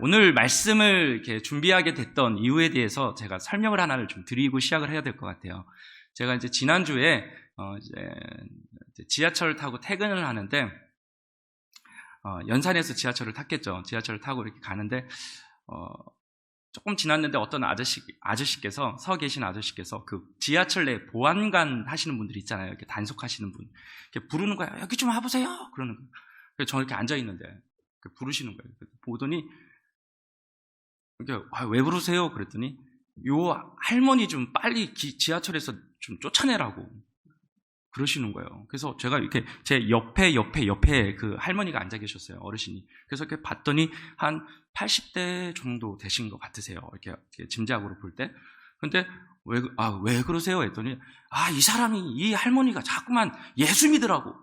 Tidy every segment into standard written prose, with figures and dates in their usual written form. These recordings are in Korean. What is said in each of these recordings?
오늘 말씀을 이렇게 준비하게 됐던 이유에 대해서 제가 설명을 하나를 좀 드리고 시작을 해야 될 것 같아요. 제가 이제 지난주에 이제 지하철을 타고 퇴근을 하는데 연산에서 지하철을 탔겠죠. 지하철을 타고 이렇게 가는데 조금 지났는데 어떤 아저씨께서 서 계신 아저씨께서 그 지하철 내 보안관 하시는 분들이 있잖아요. 이렇게 단속하시는 분 이렇게 부르는 거예요. 여기 좀 와보세요. 그러는 거예요. 그래서 저는 이렇게 앉아 있는데 부르시는 거예요. 보더니 왜 부르세요? 그랬더니 요 할머니 좀 빨리 지하철에서 좀 쫓아내라고 그러시는 거예요. 그래서 제가 이렇게 제 옆에 그 할머니가 앉아 계셨어요. 어르신이. 그래서 이렇게 봤더니 한 80대 정도 되신 것 같으세요. 이렇게 짐작으로 볼 때. 근데 왜 그러세요? 했더니 이 사람이, 이 할머니가 자꾸만 예수 믿으라고.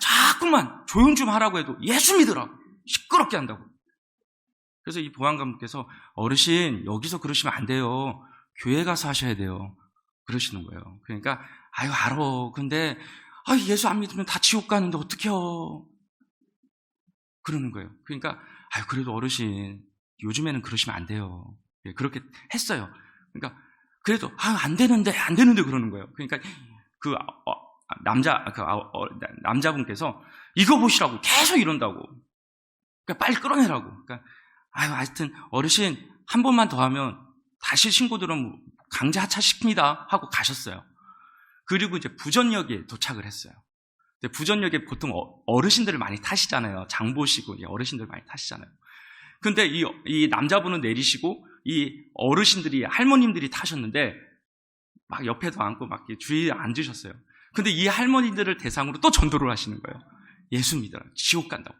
자꾸만 조용 좀 하라고 해도 예수 믿으라고. 시끄럽게 한다고. 그래서 이 보안관분께서 어르신 여기서 그러시면 안 돼요. 교회 가서 하셔야 돼요. 그러시는 거예요. 그러니까 알아. 근데 예수 안 믿으면 다 지옥 가는데 어떡해요. 그러는 거예요. 그러니까 그래도 어르신 요즘에는 그러시면 안 돼요. 그렇게 했어요. 그러니까 그래도 안 되는데 그러는 거예요. 그러니까 그 남자분께서 이거 보시라고 계속 이런다고. 그러니까 빨리 끌어내라고. 그러니까 하여튼 어르신 한 번만 더 하면 다시 신고 들어오면 강제 하차시킵니다 하고 가셨어요. 그리고 이제 부전역에 도착을 했어요. 부전역에 보통 어르신들을 많이 타시잖아요. 장 보시고 어르신들 많이 타시잖아요. 근데 이 남자분은 내리시고 이 어르신들이, 할머님들이 타셨는데 막 옆에도 앉고 막 주위에 앉으셨어요. 근데 이 할머니들을 대상으로 또 전도를 하시는 거예요. 예수 믿어라. 지옥 간다고.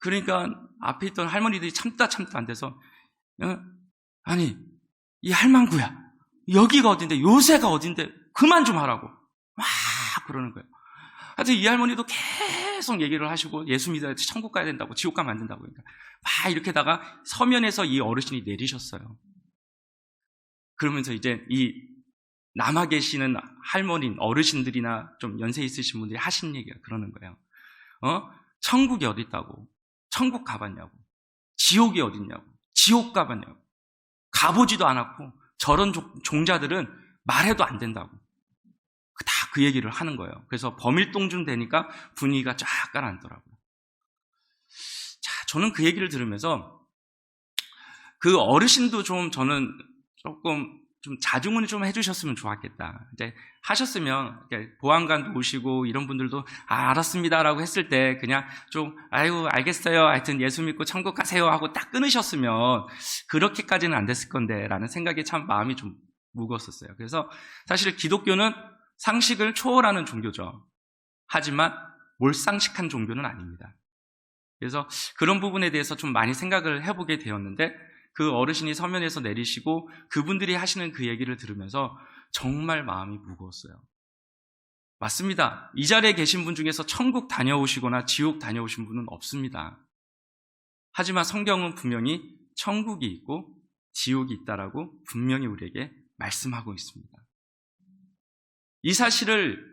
그러니까 앞에 있던 할머니들이 참다 안 돼서 아니 이 할망구야 여기가 어딘데 요새가 어딘데 그만 좀 하라고 막 그러는 거예요. 하여튼 이 할머니도 계속 얘기를 하시고 예수 믿어야 천국 가야 된다고 지옥 가면 안 된다고 그러니까 막 이렇게다가 서면에서 이 어르신이 내리셨어요. 그러면서 이제 이 남아 계시는 할머니 어르신들이나 좀 연세 있으신 분들이 하신 얘기가 그러는 거예요. 천국이 어디 있다고? 천국 가봤냐고. 지옥이 어딨냐고. 지옥 가봤냐고. 가보지도 않았고 저런 종자들은 말해도 안 된다고. 다 그 얘기를 하는 거예요. 그래서 범일동중 되니까 분위기가 쫙 가라앉더라고요. 자, 저는 그 얘기를 들으면서 그 어르신도 저는 조금 좀 자중을 좀 해주셨으면 좋았겠다. 이제 하셨으면 보안관도 오시고 이런 분들도 알았습니다라고 했을 때 그냥 좀 알겠어요. 하여튼 예수 믿고 천국 가세요 하고 딱 끊으셨으면 그렇게까지는 안 됐을 건데라는 생각에 참 마음이 좀 무거웠었어요. 그래서 사실 기독교는 상식을 초월하는 종교죠. 하지만 몰상식한 종교는 아닙니다. 그래서 그런 부분에 대해서 좀 많이 생각을 해보게 되었는데 그 어르신이 서면에서 내리시고 그분들이 하시는 그 얘기를 들으면서 정말 마음이 무거웠어요. 맞습니다. 이 자리에 계신 분 중에서 천국 다녀오시거나 지옥 다녀오신 분은 없습니다. 하지만 성경은 분명히 천국이 있고 지옥이 있다라고 분명히 우리에게 말씀하고 있습니다. 이 사실을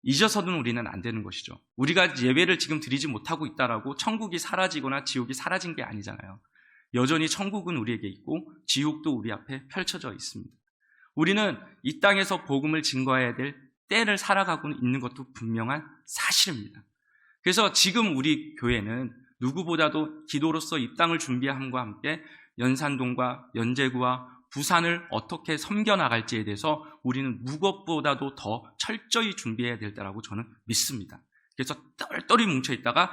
잊어서는 우리는 안 되는 것이죠. 우리가 예배를 지금 드리지 못하고 있다라고 천국이 사라지거나 지옥이 사라진 게 아니잖아요. 여전히 천국은 우리에게 있고 지옥도 우리 앞에 펼쳐져 있습니다. 우리는 이 땅에서 복음을 증거해야 될 때를 살아가고 있는 것도 분명한 사실입니다. 그래서 지금 우리 교회는 누구보다도 기도로서 입당을 준비함과 함께 연산동과 연제구와 부산을 어떻게 섬겨나갈지에 대해서 우리는 무엇보다도 더 철저히 준비해야 될 때라고 저는 믿습니다. 그래서 똘똘이 뭉쳐있다가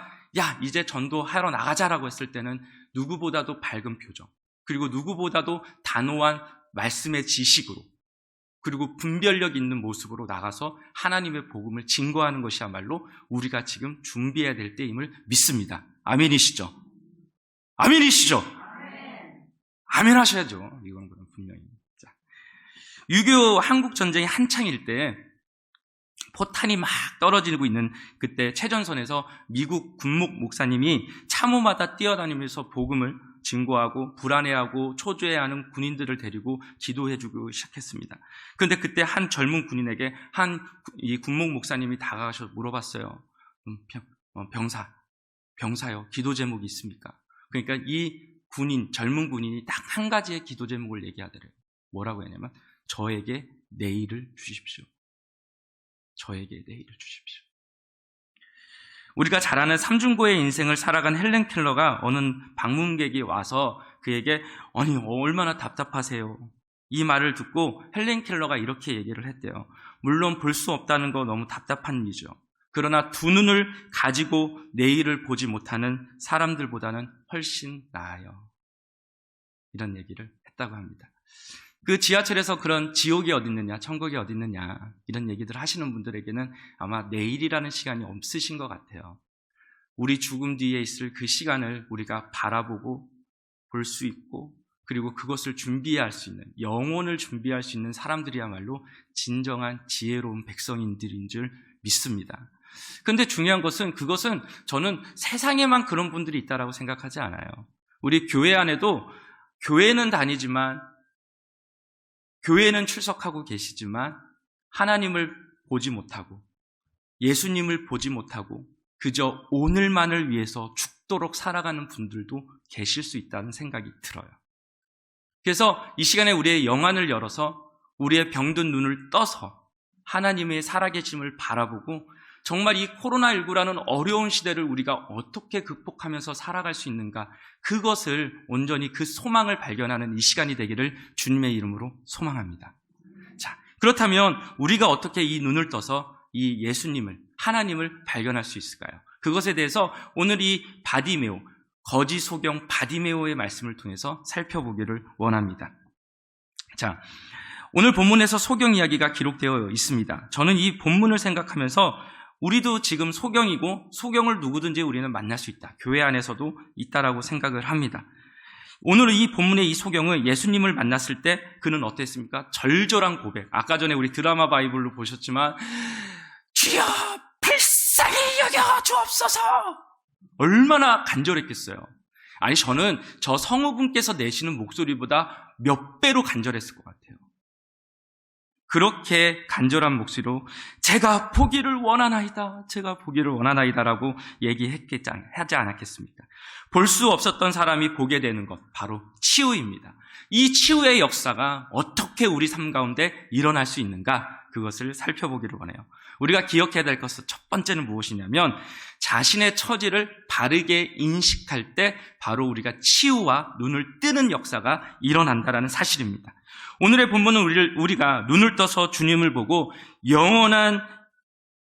이제 전도하러 나가자라고 했을 때는 누구보다도 밝은 표정, 그리고 누구보다도 단호한 말씀의 지식으로, 그리고 분별력 있는 모습으로 나가서 하나님의 복음을 증거하는 것이야말로 우리가 지금 준비해야 될 때임을 믿습니다. 아멘이시죠? 아멘이시죠? 아멘 하셔야죠. 이건 분명히. 6.25 한국전쟁이 한창일 때 포탄이 막 떨어지고 있는 그때 최전선에서 미국 군목 목사님이 참호마다 뛰어다니면서 복음을 증거하고 불안해하고 초조해하는 군인들을 데리고 기도해주고 시작했습니다. 그런데 그때 한 젊은 군인에게 이 군목 목사님이 다가가셔서 물어봤어요. 병사요. 기도 제목이 있습니까? 그러니까 이 젊은 군인이 딱 한 가지의 기도 제목을 얘기하더래요. 뭐라고 했냐면 저에게 내일을 주십시오. 저에게 내일을 주십시오. 우리가 잘 아는 삼중고의 인생을 살아간 헬렌 켈러가 어느 방문객이 와서 그에게 아니 얼마나 답답하세요. 이 말을 듣고 헬렌 켈러가 이렇게 얘기를 했대요. 물론 볼 수 없다는 거 너무 답답한 일이죠. 그러나 두 눈을 가지고 내일을 보지 못하는 사람들보다는 훨씬 나아요. 이런 얘기를 했다고 합니다. 그 지하철에서 그런 지옥이 어디 있느냐, 천국이 어디 있느냐 이런 얘기들 하시는 분들에게는 아마 내일이라는 시간이 없으신 것 같아요. 우리 죽음 뒤에 있을 그 시간을 우리가 바라보고 볼 수 있고 그리고 그것을 준비할 수 있는, 영혼을 준비할 수 있는 사람들이야말로 진정한 지혜로운 백성인들인 줄 믿습니다. 그런데 중요한 것은 그것은 저는 세상에만 그런 분들이 있다라고 생각하지 않아요. 우리 교회 안에도 교회는 다니지만 교회는 출석하고 계시지만 하나님을 보지 못하고 예수님을 보지 못하고 그저 오늘만을 위해서 죽도록 살아가는 분들도 계실 수 있다는 생각이 들어요. 그래서 이 시간에 우리의 영안을 열어서 우리의 병든 눈을 떠서 하나님의 살아계심을 바라보고 정말 이 코로나19라는 어려운 시대를 우리가 어떻게 극복하면서 살아갈 수 있는가, 그것을 온전히 그 소망을 발견하는 이 시간이 되기를 주님의 이름으로 소망합니다. 자, 그렇다면 우리가 어떻게 이 눈을 떠서 이 예수님을, 하나님을 발견할 수 있을까요? 그것에 대해서 오늘 이 바디메오, 거지 소경 바디메오의 말씀을 통해서 살펴보기를 원합니다. 자, 오늘 본문에서 소경 이야기가 기록되어 있습니다. 저는 이 본문을 생각하면서 우리도 지금 소경이고 소경을 누구든지 우리는 만날 수 있다. 교회 안에서도 있다라고 생각을 합니다. 오늘 이 본문의 이 소경은 예수님을 만났을 때 그는 어땠습니까? 절절한 고백. 아까 전에 우리 드라마 바이블로 보셨지만 주여 불쌍히 여겨 주옵소서. 얼마나 간절했겠어요. 아니 저는 저 성우분께서 내시는 목소리보다 몇 배로 간절했을 것 같아요. 그렇게 간절한 목소리로 제가 보기를 원하나이다, 제가 보기를 원하나이다라고 얘기하지 않았겠습니까? 볼 수 없었던 사람이 보게 되는 것, 바로 치유입니다. 이 치유의 역사가 어떻게 우리 삶 가운데 일어날 수 있는가, 그것을 살펴보기를 원해요. 우리가 기억해야 될 것은 첫 번째는 무엇이냐면 자신의 처지를 바르게 인식할 때 바로 우리가 치유와 눈을 뜨는 역사가 일어난다는 사실입니다. 오늘의 본문은 우리가 눈을 떠서 주님을 보고 영원한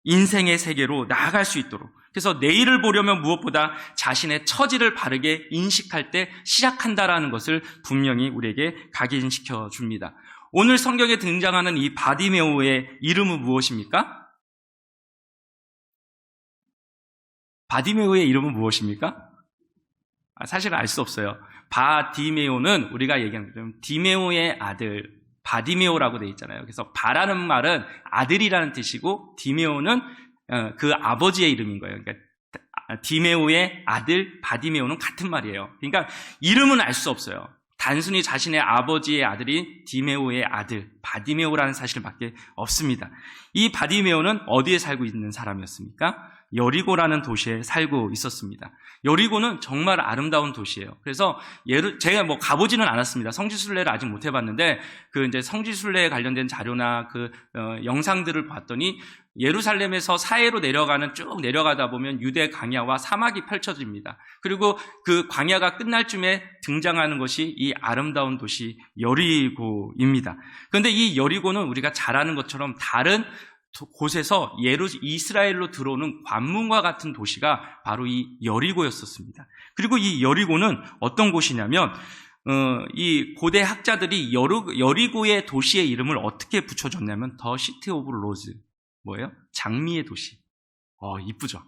인생의 세계로 나아갈 수 있도록, 그래서 내일을 보려면 무엇보다 자신의 처지를 바르게 인식할 때 시작한다라는 것을 분명히 우리에게 각인시켜 줍니다. 오늘 성경에 등장하는 이 바디메오의 이름은 무엇입니까? 바디메오의 이름은 무엇입니까? 사실 알 수 없어요. 바디메오는 우리가 얘기하는 것처럼 디메오의 아들, 바디메오라고 되어 있잖아요. 그래서 바라는 말은 아들이라는 뜻이고 디메오는 그 아버지의 이름인 거예요. 그러니까 디메오의 아들, 바디메오는 같은 말이에요. 그러니까 이름은 알 수 없어요. 단순히 자신의 아버지의 아들이 디메오의 아들, 바디메오라는 사실밖에 없습니다. 이 바디메오는 어디에 살고 있는 사람이었습니까? 여리고라는 도시에 살고 있었습니다. 여리고는 정말 아름다운 도시예요. 그래서 제가 가보지는 않았습니다. 성지순례를 아직 못 해봤는데 이제 성지순례에 관련된 자료나 영상들을 봤더니 예루살렘에서 사해로 쭉 내려가다 보면 유대 광야와 사막이 펼쳐집니다. 그리고 그 광야가 끝날 쯤에 등장하는 것이 이 아름다운 도시 여리고입니다. 그런데 이 여리고는 우리가 잘 아는 것처럼 다른 곳에서 이스라엘로 들어오는 관문과 같은 도시가 바로 이 여리고였었습니다. 그리고 이 여리고는 어떤 곳이냐면 이 고대 학자들이 여리고의 도시의 이름을 어떻게 붙여줬냐면 더 시티 오브 로즈, 뭐예요? 장미의 도시. 이쁘죠?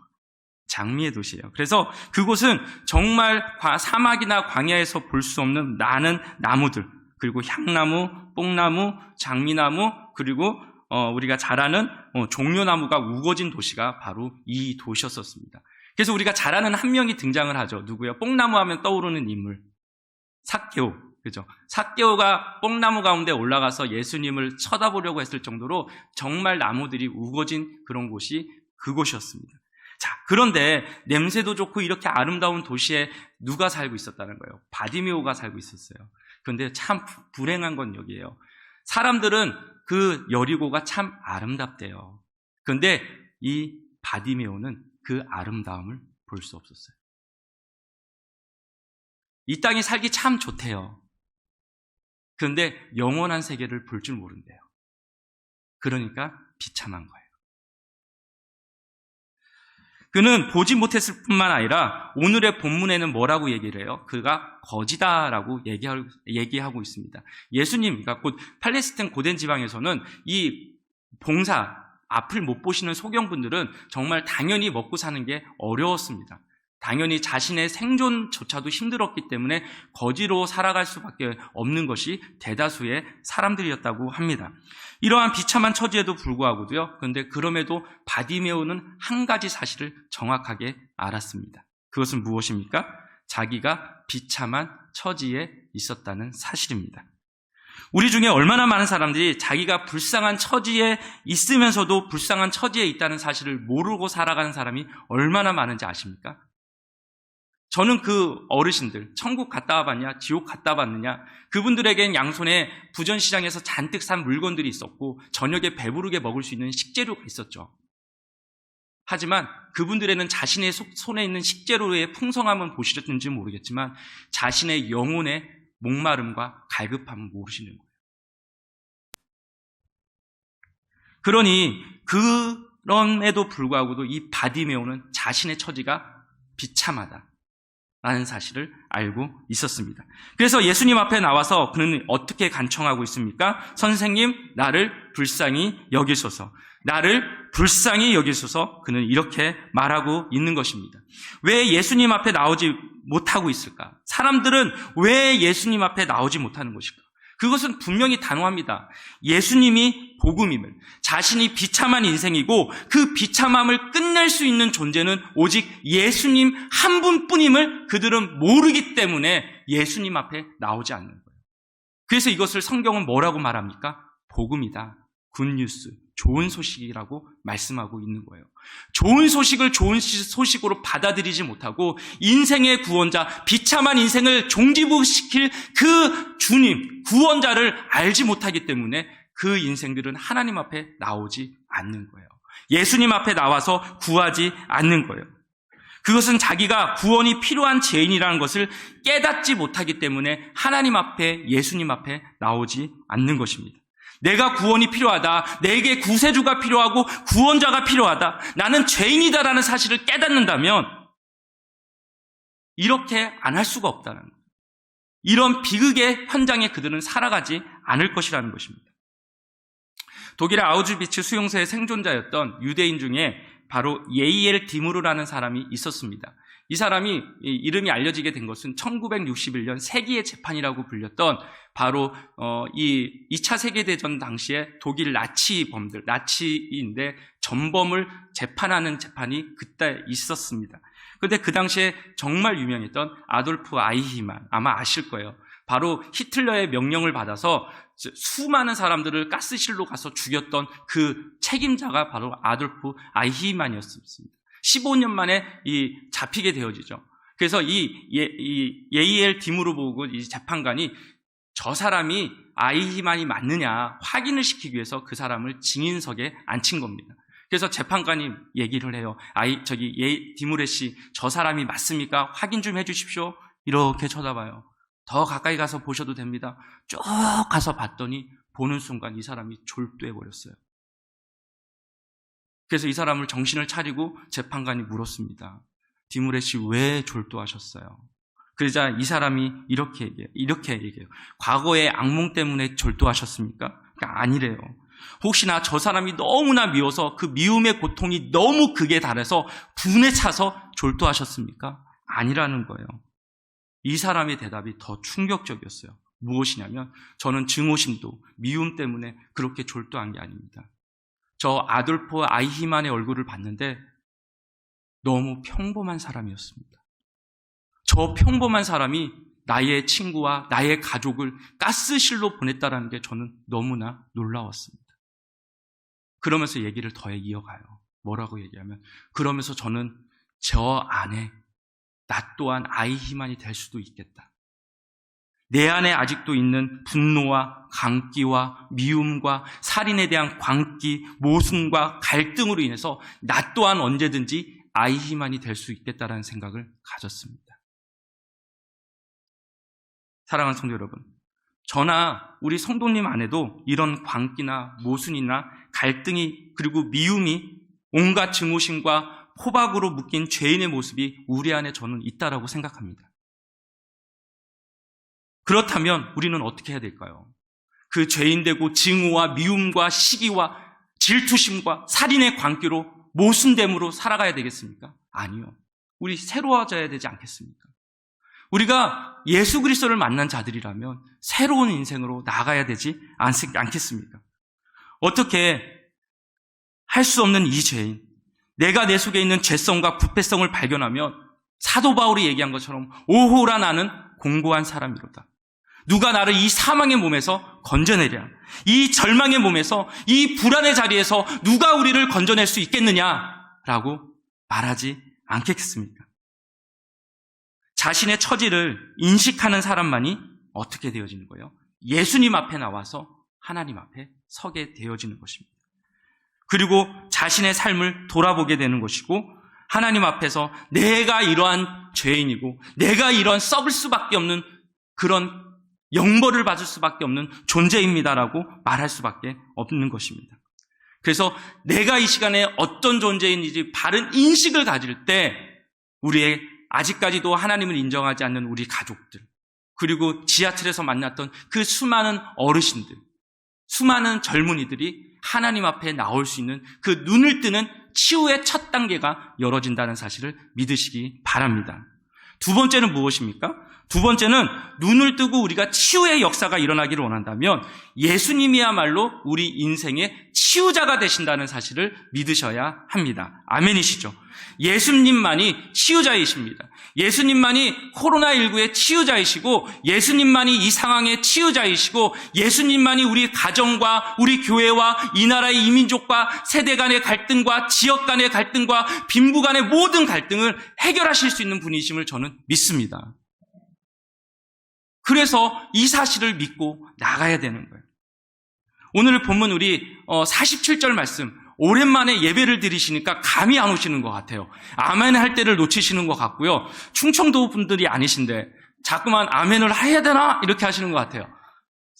장미의 도시예요. 그래서 그곳은 정말 사막이나 광야에서 볼 수 없는 많은 나무들, 그리고 향나무, 뽕나무, 장미나무, 그리고 우리가 잘 아는 종려나무가 우거진 도시가 바로 이 도시였었습니다. 그래서 우리가 잘 아는 한 명이 등장을 하죠. 누구요? 뽕나무 하면 떠오르는 인물. 삭개오. 그죠? 삭개오가 뽕나무 가운데 올라가서 예수님을 쳐다보려고 했을 정도로 정말 나무들이 우거진 그런 곳이 그곳이었습니다. 자, 그런데 냄새도 좋고 이렇게 아름다운 도시에 누가 살고 있었다는 거예요? 바디메오가 살고 있었어요. 그런데 참 불행한 건 여기에요. 사람들은 그 여리고가 참 아름답대요. 그런데 이 바디메오는 그 아름다움을 볼 수 없었어요. 이 땅이 살기 참 좋대요. 그런데 영원한 세계를 볼 줄 모른대요. 그러니까 비참한 거예요. 그는 보지 못했을 뿐만 아니라 오늘의 본문에는 뭐라고 얘기를 해요? 그가 거지다라고 얘기하고 있습니다. 예수님, 그러니까 곧 팔레스타인 고된 지방에서는 이 봉사, 앞을 못 보시는 소경분들은 정말 당연히 먹고 사는 게 어려웠습니다. 당연히 자신의 생존조차도 힘들었기 때문에 거지로 살아갈 수밖에 없는 것이 대다수의 사람들이었다고 합니다. 이러한 비참한 처지에도 불구하고도요. 그런데 그럼에도 바디메오는 한 가지 사실을 정확하게 알았습니다. 그것은 무엇입니까? 자기가 비참한 처지에 있었다는 사실입니다. 우리 중에 얼마나 많은 사람들이 자기가 불쌍한 처지에 있으면서도 불쌍한 처지에 있다는 사실을 모르고 살아가는 사람이 얼마나 많은지 아십니까? 저는 그 어르신들, 천국 갔다 와봤냐, 지옥 갔다 왔느냐, 그분들에겐 양손에 부전시장에서 잔뜩 산 물건들이 있었고 저녁에 배부르게 먹을 수 있는 식재료가 있었죠. 하지만 그분들에는 자신의 손에 있는 식재료의 풍성함은 보시는지 모르겠지만 자신의 영혼의 목마름과 갈급함은 모르시는 거예요. 그러니 그럼에도 불구하고도 이 바디메오는 자신의 처지가 비참하다 라는 사실을 알고 있었습니다. 그래서 예수님 앞에 나와서 그는 어떻게 간청하고 있습니까? 선생님, 나를 불쌍히 여기소서. 나를 불쌍히 여기소서. 그는 이렇게 말하고 있는 것입니다. 왜 예수님 앞에 나오지 못하고 있을까? 사람들은 왜 예수님 앞에 나오지 못하는 것일까? 그것은 분명히 단호합니다. 예수님이 복음임을, 자신이 비참한 인생이고 그 비참함을 끝낼 수 있는 존재는 오직 예수님 한 분뿐임을 그들은 모르기 때문에 예수님 앞에 나오지 않는 거예요. 그래서 이것을 성경은 뭐라고 말합니까? 복음이다. 굿뉴스, 좋은 소식이라고 말씀하고 있는 거예요. 좋은 소식을 좋은 소식으로 받아들이지 못하고 인생의 구원자, 비참한 인생을 종지부시킬 그 주님, 구원자를 알지 못하기 때문에 그 인생들은 하나님 앞에 나오지 않는 거예요. 예수님 앞에 나와서 구하지 않는 거예요. 그것은 자기가 구원이 필요한 죄인이라는 것을 깨닫지 못하기 때문에 하나님 앞에, 예수님 앞에 나오지 않는 것입니다. 내가 구원이 필요하다. 내게 구세주가 필요하고 구원자가 필요하다. 나는 죄인이다라는 사실을 깨닫는다면 이렇게 안 할 수가 없다는 거예요. 이런 비극의 현장에 그들은 살아가지 않을 것이라는 것입니다. 독일의 아우슈비츠 수용소의 생존자였던 유대인 중에 바로 예이엘 디무르라는 사람이 있었습니다. 이 사람이 이름이 알려지게 된 것은 1961년 세기의 재판이라고 불렸던 바로 이 2차 세계대전 당시에 독일 나치범들, 나치인데 전범을 재판하는 재판이 그때 있었습니다. 그런데 그 당시에 정말 유명했던 아돌프 아이히만, 아마 아실 거예요. 바로 히틀러의 명령을 받아서 수많은 사람들을 가스실로 가서 죽였던 그 책임자가 바로 아돌프 아이히만이었습니다. 15년 만에 잡히게 되어지죠. 그래서 예이엘 디무르 보고 이 재판관이 저 사람이 아이히만이 맞느냐 확인을 시키기 위해서 그 사람을 증인석에 앉힌 겁니다. 그래서 재판관이 얘기를 해요. 디무레 씨, 저 사람이 맞습니까? 확인 좀 해주십시오. 이렇게 쳐다봐요. 더 가까이 가서 보셔도 됩니다. 쭉 가서 봤더니 보는 순간 이 사람이 졸도해버렸어요. 그래서 이 사람을 정신을 차리고 재판관이 물었습니다. 디무레 씨 왜 졸도하셨어요? 그러자 이 사람이 이렇게 얘기해요. 과거의 악몽 때문에 졸도하셨습니까? 그러니까 아니래요. 혹시나 저 사람이 너무나 미워서 그 미움의 고통이 너무 극에 달해서 분에 차서 졸도하셨습니까? 아니라는 거예요. 이 사람의 대답이 더 충격적이었어요. 무엇이냐면 저는 증오심도 미움 때문에 그렇게 졸도한 게 아닙니다. 저 아돌프 아이히만의 얼굴을 봤는데 너무 평범한 사람이었습니다. 저 평범한 사람이 나의 친구와 나의 가족을 가스실로 보냈다는 게 저는 너무나 놀라웠습니다. 그러면서 얘기를 더 이어가요. 뭐라고 얘기하면, 그러면서 저는 저 안에 나 또한 아이 희만이 될 수도 있겠다. 내 안에 아직도 있는 분노와 강기와 미움과 살인에 대한 광기, 모순과 갈등으로 인해서 나 또한 언제든지 아이 희만이 될 수 있겠다라는 생각을 가졌습니다. 사랑하는 성도 여러분, 저나 우리 성도님 안에도 이런 광기나 모순이나 갈등이, 그리고 미움이, 온갖 증오심과 포박으로 묶인 죄인의 모습이 우리 안에 저는 있다라고 생각합니다. 그렇다면 우리는 어떻게 해야 될까요? 그 죄인되고 증오와 미움과 시기와 질투심과 살인의 광기로 모순됨으로 살아가야 되겠습니까? 아니요. 우리 새로워져야 되지 않겠습니까? 우리가 예수 그리스도를 만난 자들이라면 새로운 인생으로 나아가야 되지 않겠습니까? 어떻게 할 수 없는 이 죄인, 내가 내 속에 있는 죄성과 부패성을 발견하면 사도 바울이 얘기한 것처럼 오호라 나는 공고한 사람이로다. 누가 나를 이 사망의 몸에서 건져내랴. 이 절망의 몸에서, 이 불안의 자리에서 누가 우리를 건져낼 수 있겠느냐라고 말하지 않겠습니까? 자신의 처지를 인식하는 사람만이 어떻게 되어지는 거예요? 예수님 앞에 나와서 하나님 앞에 서게 되어지는 것입니다. 그리고 자신의 삶을 돌아보게 되는 것이고, 하나님 앞에서 내가 이러한 죄인이고 내가 이러한 썩을 수밖에 없는 그런 영벌을 받을 수밖에 없는 존재입니다라고 말할 수밖에 없는 것입니다. 그래서 내가 이 시간에 어떤 존재인지 바른 인식을 가질 때 우리의 아직까지도 하나님을 인정하지 않는 우리 가족들, 그리고 지하철에서 만났던 그 수많은 어르신들, 수많은 젊은이들이 하나님 앞에 나올 수 있는 그 눈을 뜨는 치유의 첫 단계가 열어진다는 사실을 믿으시기 바랍니다. 두 번째는 무엇입니까? 두 번째는 눈을 뜨고 우리가 치유의 역사가 일어나기를 원한다면 예수님이야말로 우리 인생의 치유자가 되신다는 사실을 믿으셔야 합니다. 아멘이시죠? 예수님만이 치유자이십니다. 예수님만이 코로나19의 치유자이시고, 예수님만이 이 상황의 치유자이시고, 예수님만이 우리 가정과 우리 교회와 이 나라의 이민족과 세대 간의 갈등과 지역 간의 갈등과 빈부 간의 모든 갈등을 해결하실 수 있는 분이심을 저는 믿습니다. 그래서 이 사실을 믿고 나가야 되는 거예요. 오늘 본문 우리 47절 말씀, 오랜만에 예배를 드리시니까 감이 안 오시는 것 같아요. 아멘 할 때를 놓치시는 것 같고요. 충청도 분들이 아니신데 자꾸만 아멘을 해야 되나? 이렇게 하시는 것 같아요.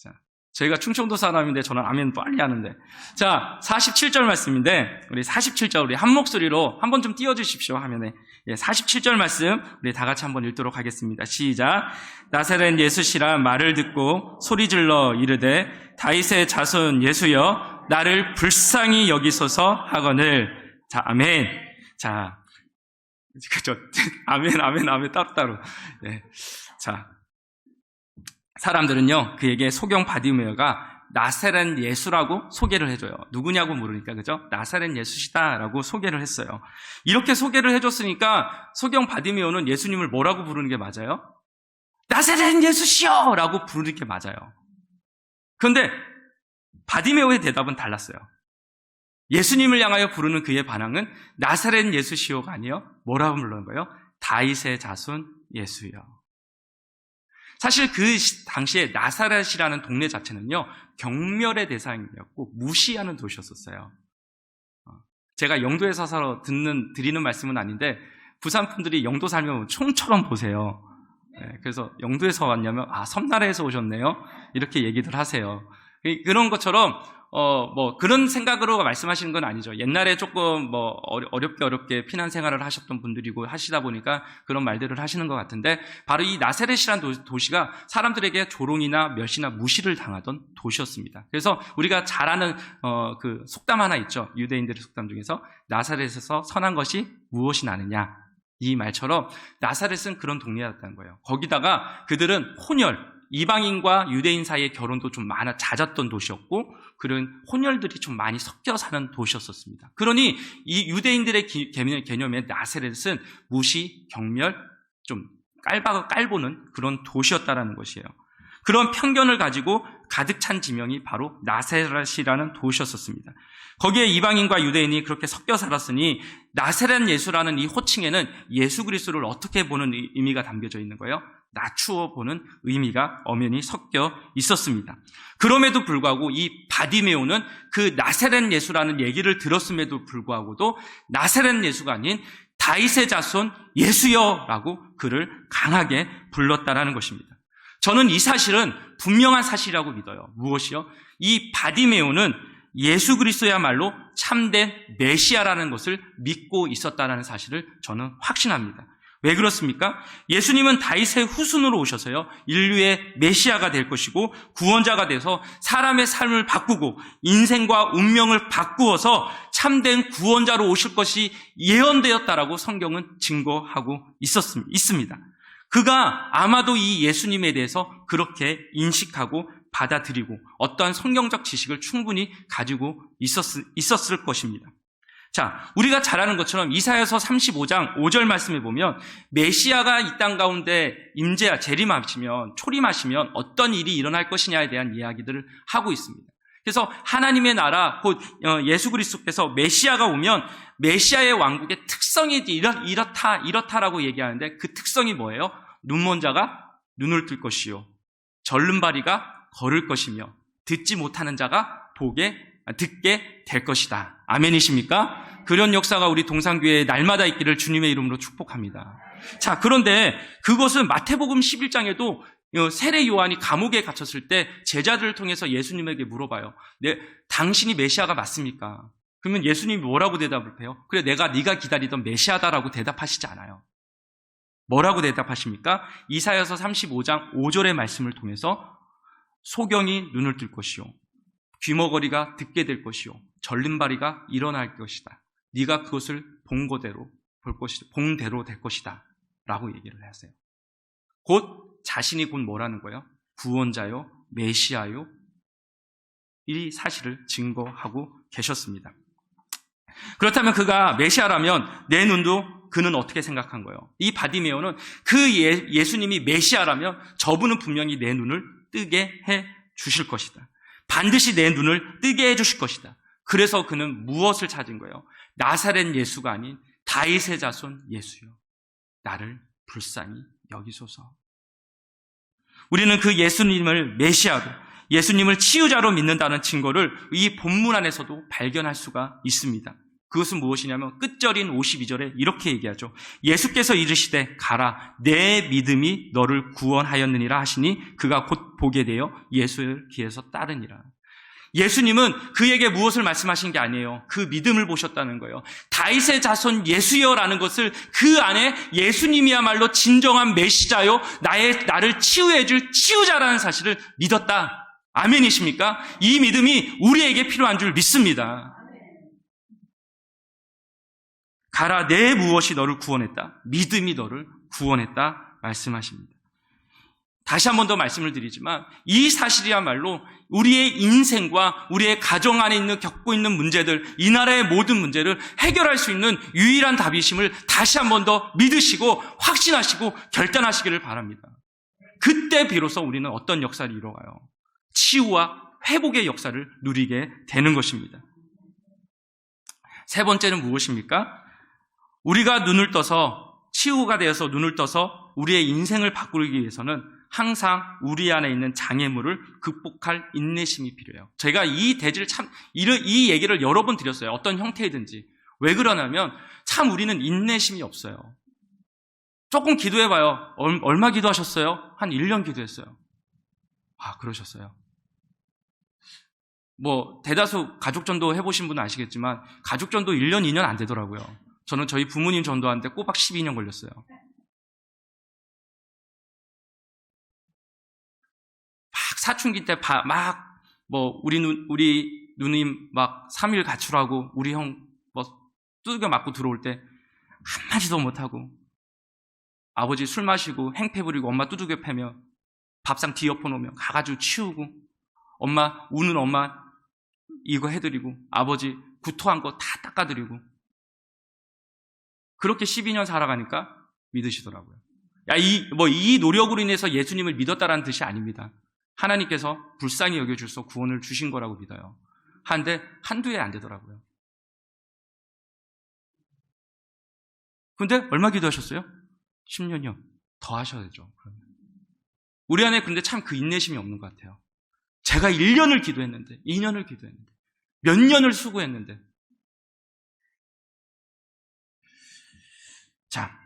자, 저희가 충청도 사람인데 저는 아멘 빨리 하는데. 자, 47절 말씀인데 우리 47절 우리 한 목소리로 한번 좀 띄워주십시오. 화면에. 47절 말씀 우리 다 같이 한번 읽도록 하겠습니다. 시작. 나사렛 예수시라 말을 듣고 소리질러 이르되 다윗의 자손 예수여 나를 불쌍히 여기소서 하거늘. 자, 아멘. 자, 그죠? 아멘, 아멘, 아멘 따로따로. 네. 자, 사람들은요 그에게 소경 바디메오가 나사렛 예수라고 소개를 해줘요. 누구냐고 물으니까, 그죠? 나사렛 예수시다라고 소개를 했어요. 이렇게 소개를 해줬으니까 소경 바디메오는 예수님을 뭐라고 부르는 게 맞아요? 나사렛 예수시여! 라고 부르는 게 맞아요. 그런데 바디메오의 대답은 달랐어요. 예수님을 향하여 부르는 그의 반응은 나사렛 예수시오가 아니에요. 뭐라고 부르는 거예요? 다윗의 자손 예수여. 사실 그 당시에 나사렛이라는 동네 자체는요 경멸의 대상이었고 무시하는 도시였었어요. 제가 영도에서 살아 드리는 말씀은 아닌데 부산 분들이 영도 살면 총처럼 보세요. 네, 그래서 영도에서 왔냐면 섬나라에서 오셨네요. 이렇게 얘기들 하세요. 그런 것처럼 그런 생각으로 말씀하시는 건 아니죠. 옛날에 조금 어렵게 피난 생활을 하셨던 분들이고 하시다 보니까 그런 말들을 하시는 것 같은데, 바로 이 나사렛이라는 도시가 사람들에게 조롱이나 멸시나 무시를 당하던 도시였습니다. 그래서 우리가 잘 아는 그 속담 하나 있죠. 유대인들의 속담 중에서 나사렛에서 선한 것이 무엇이 나느냐, 이 말처럼 나사렛은 그런 동네였다는 거예요. 거기다가 그들은 혼혈, 이방인과 유대인 사이의 결혼도 좀 잦았던 도시였고, 그런 혼혈들이 좀 많이 섞여 사는 도시였었습니다. 그러니 이 유대인들의 개념의 나사렛은 무시, 경멸, 좀 깔보는 그런 도시였다라는 것이에요. 그런 편견을 가지고 가득 찬 지명이 바로 나사렛이라는 도시였었습니다. 거기에 이방인과 유대인이 그렇게 섞여 살았으니 나사렛 예수라는 이 호칭에는 예수 그리스도를 어떻게 보는 의미가 담겨져 있는 거예요? 낮추어 보는 의미가 엄연히 섞여 있었습니다. 그럼에도 불구하고 이 바디메오는 그 나사렛 예수라는 얘기를 들었음에도 불구하고도 나사렛 예수가 아닌 다윗의 자손 예수여라고 그를 강하게 불렀다라는 것입니다. 저는 이 사실은 분명한 사실이라고 믿어요. 무엇이요? 이 바디메오는 예수 그리스도야말로 참된 메시아라는 것을 믿고 있었다는 사실을 저는 확신합니다. 왜 그렇습니까? 예수님은 다윗의 후손으로 오셔서요, 인류의 메시아가 될 것이고 구원자가 돼서 사람의 삶을 바꾸고 인생과 운명을 바꾸어서 참된 구원자로 오실 것이 예언되었다라고 성경은 증거하고 있습니다. 그가 아마도 이 예수님에 대해서 그렇게 인식하고 받아들이고 어떠한 성경적 지식을 충분히 가지고 있었을 것입니다. 자, 우리가 잘 아는 것처럼 이사야서 35장 5절 말씀에 보면 메시아가 이 땅 가운데 재림하시면 초림하시면 어떤 일이 일어날 것이냐에 대한 이야기들을 하고 있습니다. 그래서 하나님의 나라 곧 예수 그리스도께서 메시아가 오면 메시아의 왕국의 특성이 이렇다라고 얘기하는데 그 특성이 뭐예요? 눈먼 자가 눈을 뜰 것이요 절름발이가 걸을 것이며 듣지 못하는 자가 듣게 될 것이다. 아멘이십니까? 그런 역사가 우리 동산교회에 날마다 있기를 주님의 이름으로 축복합니다. 자, 그런데 그것은 마태복음 11장에도 세례 요한이 감옥에 갇혔을 때 제자들을 통해서 예수님에게 물어봐요. 당신이 메시아가 맞습니까? 그러면 예수님이 뭐라고 대답을 해요? 그래, 네가 기다리던 메시아다라고 대답하시지 않아요. 뭐라고 대답하십니까? 이사야서 35장 5절의 말씀을 통해서 소경이 눈을 뜰 것이요 귀머거리가 듣게 될 것이요 절름발이가 일어날 것이다. 네가 그것을 본대로 될 것이다 라고 얘기를 하세요. 곧 자신이 곧 뭐라는 거예요? 구원자요 메시아요 이 사실을 증거하고 계셨습니다. 그렇다면 그가 메시아라면 내 눈도 그는 어떻게 생각한 거예요? 이 바디메오는 그 예수님이 메시아라면 저분은 분명히 내 눈을 뜨게 해 주실 것이다. 반드시 내 눈을 뜨게 해 주실 것이다. 그래서 그는 무엇을 찾은 거예요? 나사렛 예수가 아닌 다윗의 자손 예수요. 나를 불쌍히 여기소서. 우리는 그 예수님을 메시아로, 예수님을 치유자로 믿는다는 증거를 이 본문 안에서도 발견할 수가 있습니다. 그것은 무엇이냐면 끝절인 52절에 이렇게 얘기하죠. 예수께서 이르시되 가라 내 믿음이 너를 구원하였느니라 하시니 그가 곧 보게 되어 예수를 귀에서 따르니라. 예수님은 그에게 무엇을 말씀하신 게 아니에요. 그 믿음을 보셨다는 거예요. 다윗의 자손 예수여라는 것을 그 안에 예수님이야말로 진정한 메시자요 나를 치유해 줄 치유자라는 사실을 믿었다. 아멘이십니까? 이 믿음이 우리에게 필요한 줄 믿습니다. 가라 내 무엇이 너를 구원했다. 믿음이 너를 구원했다 말씀하십니다. 다시 한 번 더 말씀을 드리지만 이 사실이야말로 우리의 인생과 우리의 가정 안에 겪고 있는 문제들, 이 나라의 모든 문제를 해결할 수 있는 유일한 답이심을 다시 한 번 더 믿으시고 확신하시고 결단하시기를 바랍니다. 그때 비로소 우리는 어떤 역사를 이뤄가요? 치유와 회복의 역사를 누리게 되는 것입니다. 세 번째는 무엇입니까? 우리가 눈을 떠서 치유가 되어서 눈을 떠서 우리의 인생을 바꾸기 위해서는 항상 우리 안에 있는 장애물을 극복할 인내심이 필요해요. 제가 이 얘기를 여러 번 드렸어요. 어떤 형태이든지. 왜 그러냐면 참 우리는 인내심이 없어요. 조금 기도해봐요. 얼마 기도하셨어요? 한 1년 기도했어요. 아, 그러셨어요. 대다수 가족전도 해보신 분은 아시겠지만 가족전도 1년, 2년 안 되더라고요. 저는 저희 부모님 전도하는데 꼬박 12년 걸렸어요. 막 사춘기 때 우리 누님 3일 가출하고 우리 형 두들겨 맞고 들어올 때 한마디도 못하고 아버지 술 마시고 행패 부리고 엄마 두들겨 패며 밥상 뒤엎어 놓으면 가가지고 치우고 우는 엄마 이거 해드리고 아버지 구토한 거 다 닦아드리고 그렇게 12년 살아가니까 믿으시더라고요. 이 노력으로 인해서 예수님을 믿었다라는 뜻이 아닙니다. 하나님께서 불쌍히 여겨주셔서 구원을 주신 거라고 믿어요. 한데 한두 해 안 되더라고요. 근데 얼마 기도하셨어요? 10년이요. 더 하셔야죠. 그러면. 우리 안에 근데 참 그 인내심이 없는 것 같아요. 제가 1년을 기도했는데, 2년을 기도했는데, 몇 년을 수고했는데. 자,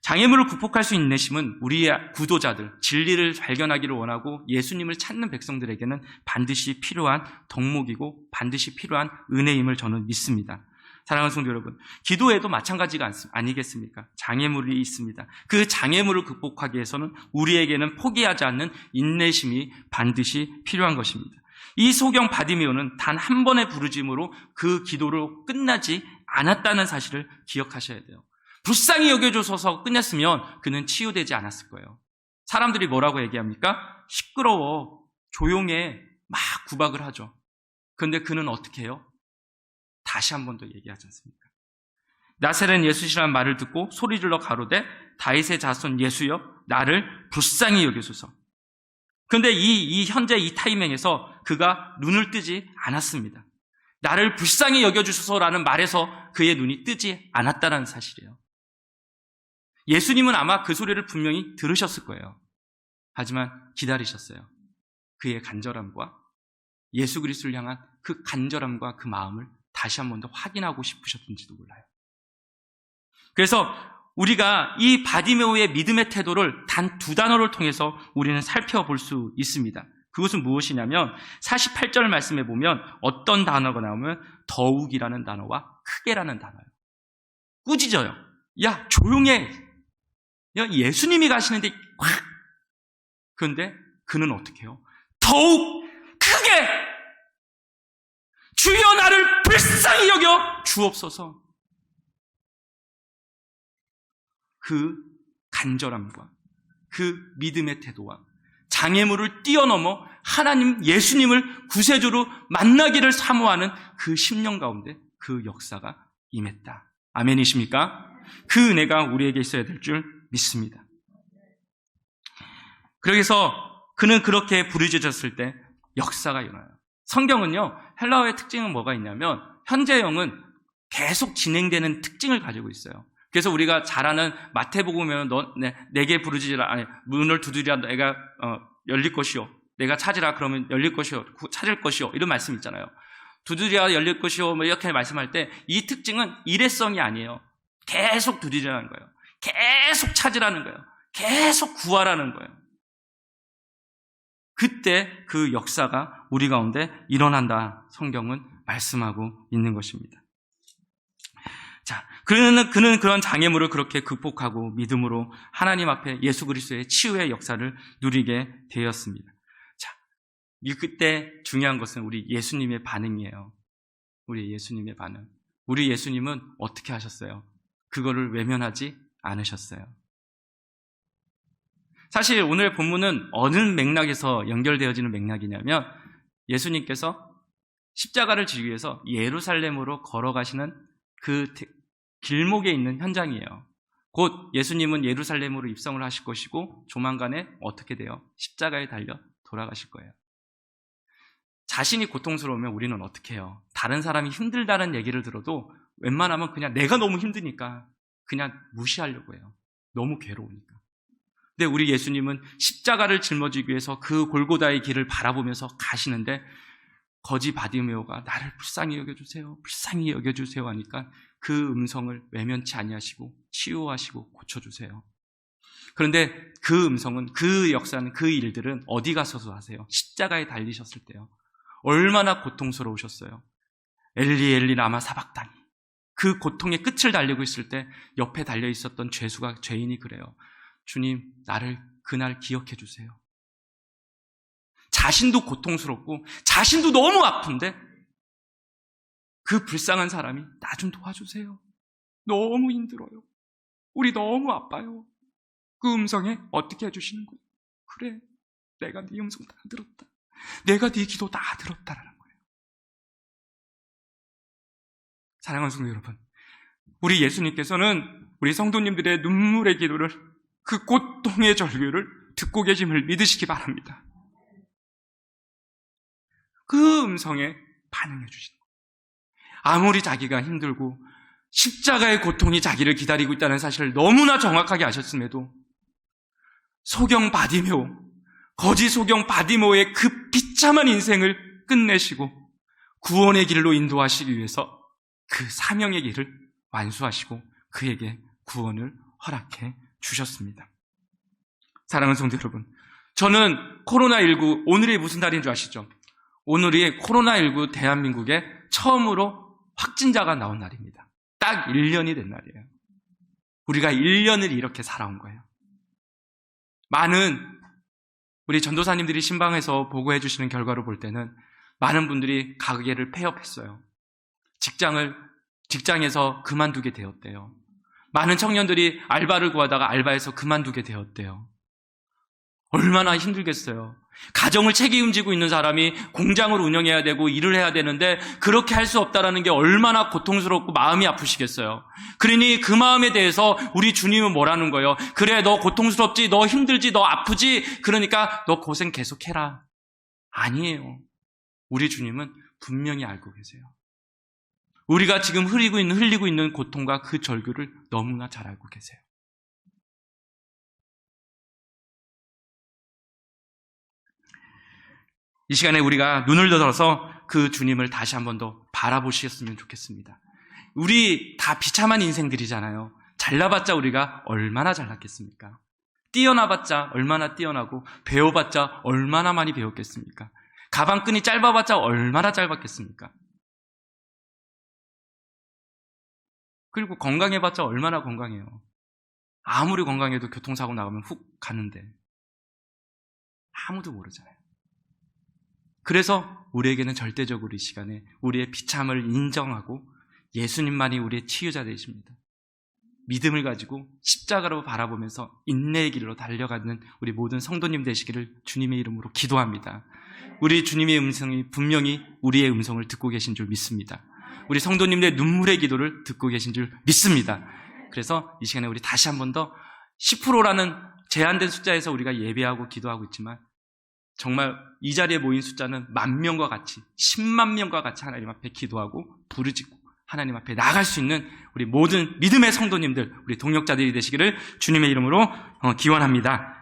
장애물을 극복할 수 있는 인내심은 우리의 구도자들, 진리를 발견하기를 원하고 예수님을 찾는 백성들에게는 반드시 필요한 덕목이고 반드시 필요한 은혜임을 저는 믿습니다. 사랑하는 성도 여러분, 기도에도 마찬가지가 아니겠습니까? 장애물이 있습니다. 그 장애물을 극복하기 위해서는 우리에게는 포기하지 않는 인내심이 반드시 필요한 것입니다. 이 소경 바디메오는 단 한 번의 부르짖음으로 그 기도로 끝나지 않았다는 사실을 기억하셔야 돼요. 불쌍히 여겨줘서 끝냈으면 그는 치유되지 않았을 거예요. 사람들이 뭐라고 얘기합니까? 시끄러워, 조용해, 막 구박을 하죠. 그런데 그는 어떻게 해요? 다시 한 번 더 얘기하지 않습니까? 나사렛 예수시라는 말을 듣고 소리질러 가로되 다윗의 자손 예수여 나를 불쌍히 여기소서. 그런데 현재 이 타이밍에서 그가 눈을 뜨지 않았습니다. 나를 불쌍히 여겨주소서라는 말에서 그의 눈이 뜨지 않았다는 사실이에요. 예수님은 아마 그 소리를 분명히 들으셨을 거예요. 하지만 기다리셨어요. 그의 간절함과 예수 그리스도를 향한 그 간절함과 그 마음을 다시 한 번 더 확인하고 싶으셨던지도 몰라요. 그래서 우리가 이 바디메오의 믿음의 태도를 단 두 단어를 통해서 우리는 살펴볼 수 있습니다. 그것은 무엇이냐면 48절 말씀에 보면 어떤 단어가 나오면 더욱이라는 단어와 크게라는 단어예요. 꾸짖어요. 야, 조용해. 야, 예수님이 가시는데 확. 그런데 그는 어떻게 해요? 더욱 크게 주여 나를 불쌍히 여겨 주옵소서. 그 간절함과 그 믿음의 태도와 장애물을 뛰어넘어 하나님 예수님을 구세주로 만나기를 사모하는 그 심령 가운데 그 역사가 임했다. 아멘이십니까? 그 은혜가 우리에게 있어야 될 줄 믿습니다. 그래서 그는 그렇게 부르짖었을 때 역사가 일어나요. 성경은요, 헬라어의 특징은 뭐가 있냐면 현재형은 계속 진행되는 특징을 가지고 있어요. 그래서 우리가 잘 아는 마태복음에는 내게 부르짖으라, 아니 문을 두드리라 내가 열릴 것이요, 내가 찾으라 그러면 열릴 것이요, 찾을 것이요, 이런 말씀 있잖아요. 두드리라 열릴 것이요, 뭐 이렇게 말씀할 때 이 특징은 일회성이 아니에요. 계속 두드리라는 거예요. 계속 찾으라는 거예요. 계속 구하라는 거예요. 그때 그 역사가 우리 가운데 일어난다. 성경은 말씀하고 있는 것입니다. 자, 그는 그런 장애물을 그렇게 극복하고 믿음으로 하나님 앞에 예수 그리스도의 치유의 역사를 누리게 되었습니다. 자, 그때 중요한 것은 우리 예수님의 반응이에요. 우리 예수님의 반응. 우리 예수님은 어떻게 하셨어요? 그거를 외면하지 않으셨어요. 사실 오늘 본문은 어느 맥락에서 연결되어지는 맥락이냐면 예수님께서 십자가를 지기 위해서 예루살렘으로 걸어가시는 그 길목에 있는 현장이에요. 곧 예수님은 예루살렘으로 입성을 하실 것이고 조만간에 어떻게 돼요? 십자가에 달려 돌아가실 거예요. 자신이 고통스러우면 우리는 어떻게 해요? 다른 사람이 힘들다는 얘기를 들어도 웬만하면 그냥 내가 너무 힘드니까 그냥 무시하려고 해요. 너무 괴로우니까. 근데 우리 예수님은 십자가를 짊어지기 위해서 그 골고다의 길을 바라보면서 가시는데 거지 바디메오가 나를 불쌍히 여겨주세요, 불쌍히 여겨주세요 하니까 그 음성을 외면치 아니하시고 치유하시고 고쳐주세요. 그런데 그 음성은, 그 역사는, 그 일들은 어디 가서도 하세요? 십자가에 달리셨을 때요. 얼마나 고통스러우셨어요. 엘리 엘리 라마 사박다니. 그 고통의 끝을 달리고 있을 때 옆에 달려 있었던 죄인이 그래요. 주님, 나를 그날 기억해 주세요. 자신도 고통스럽고 자신도 너무 아픈데 그 불쌍한 사람이 나 좀 도와주세요. 너무 힘들어요. 우리 너무 아파요. 그 음성에 어떻게 해주시는 거예요? 그래, 내가 네 음성 다 들었다. 내가 네 기도 다 들었다라는 거예요. 사랑하는 성도 여러분, 우리 예수님께서는 우리 성도님들의 눈물의 기도를, 그 고통의 절규를 듣고 계심을 믿으시기 바랍니다. 그 음성에 반응해 주시는 거예요. 아무리 자기가 힘들고 십자가의 고통이 자기를 기다리고 있다는 사실을 너무나 정확하게 아셨음에도 소경 바디메오, 거지 소경 바디메오의 그 비참한 인생을 끝내시고 구원의 길로 인도하시기 위해서 그 사명의 길을 완수하시고 그에게 구원을 허락해 주셨습니다. 사랑하는 성도 여러분, 저는 코로나19, 오늘이 무슨 날인 줄 아시죠? 오늘이 코로나19 대한민국에 처음으로 확진자가 나온 날입니다. 딱 1년이 된 날이에요. 우리가 1년을 이렇게 살아온 거예요. 많은 우리 전도사님들이 신방에서 보고해 주시는 결과로 볼 때는 많은 분들이 가게를 폐업했어요. 직장에서 그만두게 되었대요. 많은 청년들이 알바를 구하다가 알바에서 그만두게 되었대요. 얼마나 힘들겠어요. 가정을 책임지고 있는 사람이 공장을 운영해야 되고 일을 해야 되는데 그렇게 할 수 없다는 게 얼마나 고통스럽고 마음이 아프시겠어요. 그러니 그 마음에 대해서 우리 주님은 뭐라는 거예요? 그래, 너 고통스럽지, 너 힘들지, 너 아프지, 그러니까 너 고생 계속해라. 아니에요. 우리 주님은 분명히 알고 계세요. 우리가 지금 흘리고 있는 고통과 그 절규를 너무나 잘 알고 계세요. 이 시간에 우리가 눈을 들어서 그 주님을 다시 한 번 더 바라보셨으면 좋겠습니다. 우리 다 비참한 인생들이잖아요. 잘나봤자 우리가 얼마나 잘났겠습니까? 뛰어나봤자 얼마나 뛰어나고 배워봤자 얼마나 많이 배웠겠습니까? 가방끈이 짧아봤자 얼마나 짧았겠습니까? 그리고 건강해봤자 얼마나 건강해요. 아무리 건강해도 교통사고 나가면 훅 가는데 아무도 모르잖아요. 그래서 우리에게는 절대적으로 이 시간에 우리의 비참을 인정하고 예수님만이 우리의 치유자 되십니다. 믿음을 가지고 십자가로 바라보면서 인내의 길로 달려가는 우리 모든 성도님 되시기를 주님의 이름으로 기도합니다. 우리 주님의 음성이 분명히 우리의 음성을 듣고 계신 줄 믿습니다. 우리 성도님들의 눈물의 기도를 듣고 계신 줄 믿습니다. 그래서 이 시간에 우리 다시 한 번 더 10%라는 제한된 숫자에서 우리가 예배하고 기도하고 있지만 정말 이 자리에 모인 숫자는 10,000명과 같이 10만 명과 같이 하나님 앞에 기도하고 부르짖고 하나님 앞에 나아갈 수 있는 우리 모든 믿음의 성도님들, 우리 동역자들이 되시기를 주님의 이름으로 기원합니다.